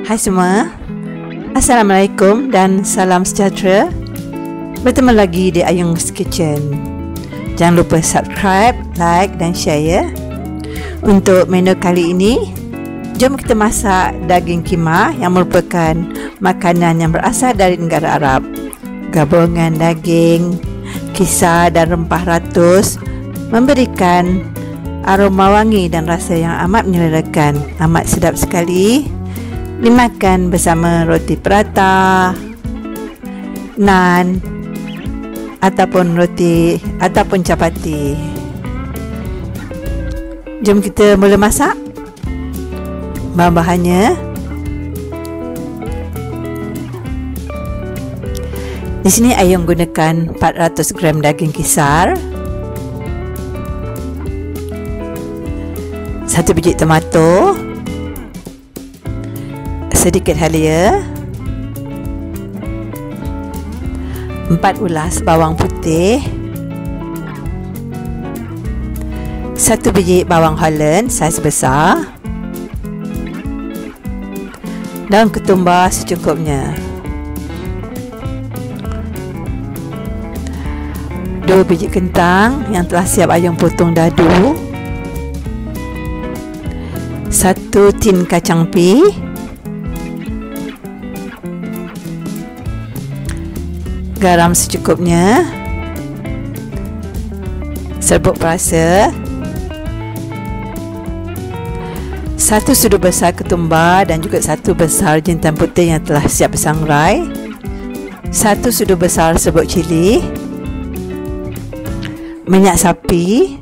Hai semua, Assalamualaikum dan salam sejahtera. Bertemu lagi di Ayung's Kitchen. Jangan lupa subscribe, like dan share ya. Untuk menu kali ini, jom kita masak daging kima yang merupakan makanan yang berasal dari negara Arab. Gabungan daging, kisar dan rempah ratus memberikan aroma wangi dan rasa yang amat menyelerakan. Amat sedap sekali dimakan bersama roti prata, naan ataupun roti ataupun capati. Jom kita mula masak. Bahan-bahannya, di sini Ayung gunakan 400 gram daging kisar, 1 biji tomato, sedikit halia, 4 ulas bawang putih, 1 biji bawang Holland saiz besar, daun ketumbar secukupnya, 2 biji kentang yang telah siap Ayung potong dadu, 1 tin kacang pie, garam secukupnya, serbuk perasa, 1 sudu besar ketumbar dan juga 1 besar jintan putih yang telah siap bersangrai, 1 sudu besar serbuk cili, minyak sapi,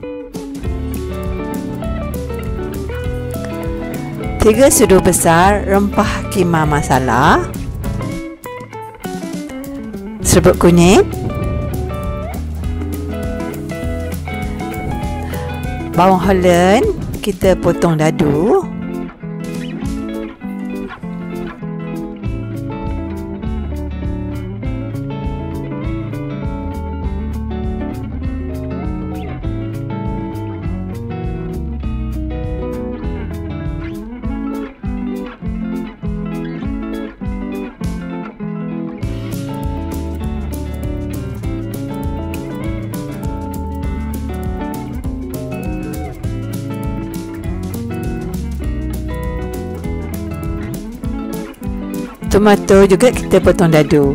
3 sudu besar rempah kima masala, serbuk kunyit, bawang Holland kita potong dadu, tomato juga kita potong dadu.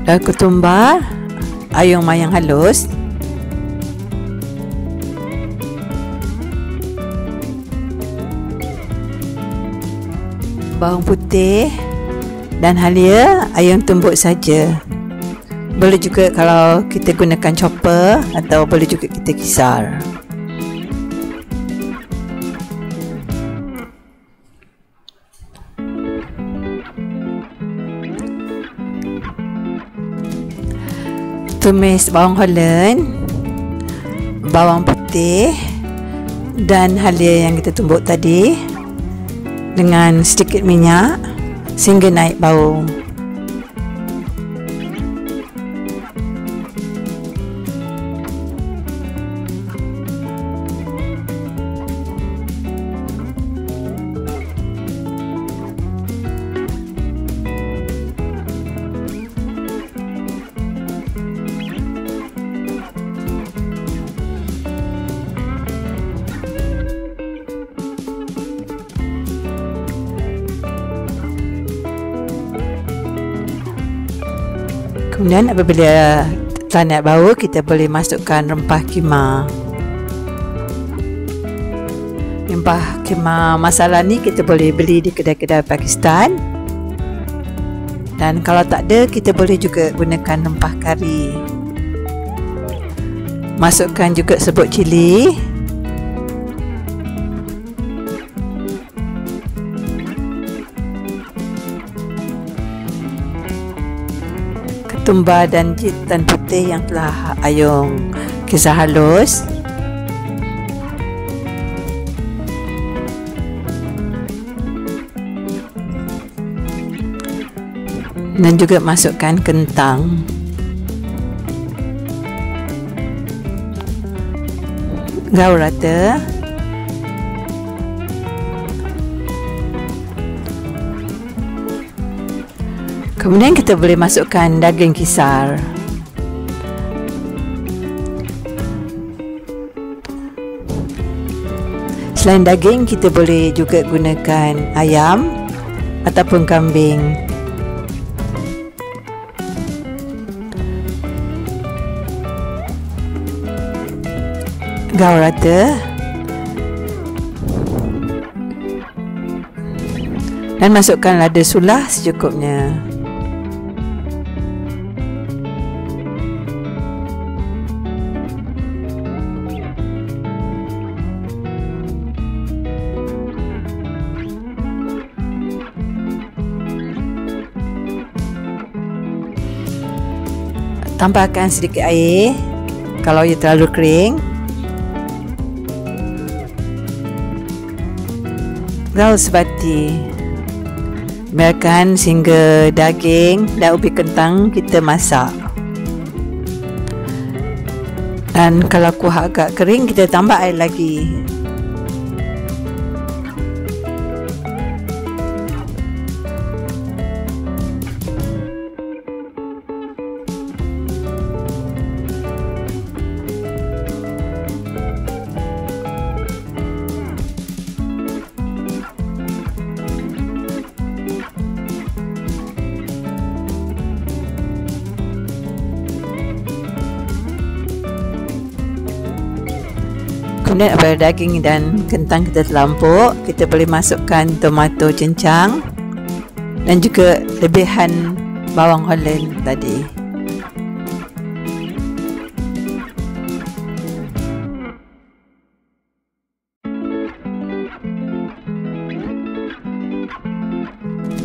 Daun ketumbar Ayung mayang halus, bawang putih dan halia Ayung tumbuk saja. Boleh juga kalau kita gunakan chopper atau boleh juga kita kisar. Tumis bawang Holland, bawang putih dan halia yang kita tumbuk tadi dengan sedikit minyak sehingga naik bau. Kemudian apabila telah naik bau, kita boleh masukkan rempah kima. Rempah kima masala ni kita boleh beli di kedai-kedai Pakistan. Dan kalau tak ada, kita boleh juga gunakan rempah kari. Masukkan juga serbuk cili, ketumbar dan jintan putih yang telah Ayung kisar halus. Dan juga masukkan kentang. Gaul rata. Kemudian kita boleh masukkan daging kisar. Selain daging, kita boleh juga gunakan ayam ataupun kambing. Gaul rata. Dan masukkan lada sulah secukupnya. Tambahkan sedikit air kalau ia terlalu kering. Gaul sebati. Biarkan sehingga daging dan ubi kentang kita masak. Dan kalau kuah agak kering, kita tambah air lagi. Kemudian apabila daging dan kentang kita terlampuk, kita boleh masukkan tomato cincang dan juga lebihan bawang Holland tadi.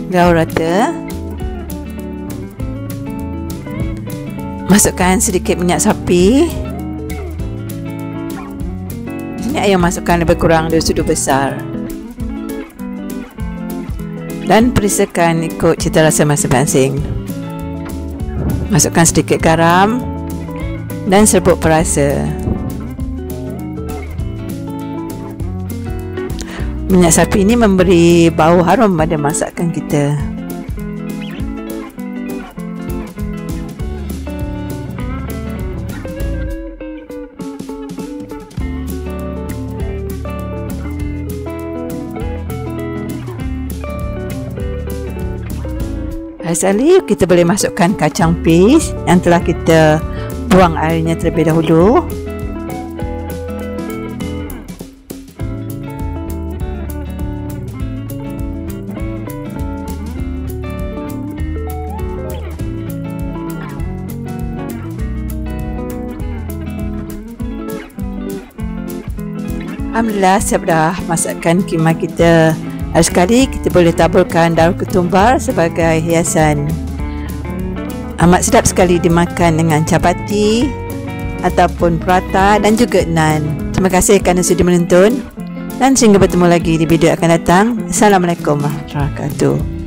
Gaul rata. Masukkan sedikit minyak sapi. Ayam masukkan lebih kurang 2 sudu besar. Dan perisakan ikut cita rasa masing-masing. Masukkan sedikit garam dan serbuk perasa. Minyak sapi ini memberi bau harum pada masakan kita. Sekali kita boleh masukkan kacang peas yang telah kita buang airnya terlebih dahulu. Alhamdulillah, siap dah masakan keema kita. Sekali kita boleh taburkan daun ketumbar sebagai hiasan. Amat sedap sekali dimakan dengan capati ataupun prata dan juga naan. Terima kasih kerana sudi menonton dan sehingga bertemu lagi di video akan datang. Assalamualaikum warahmatullahi wabarakatuh.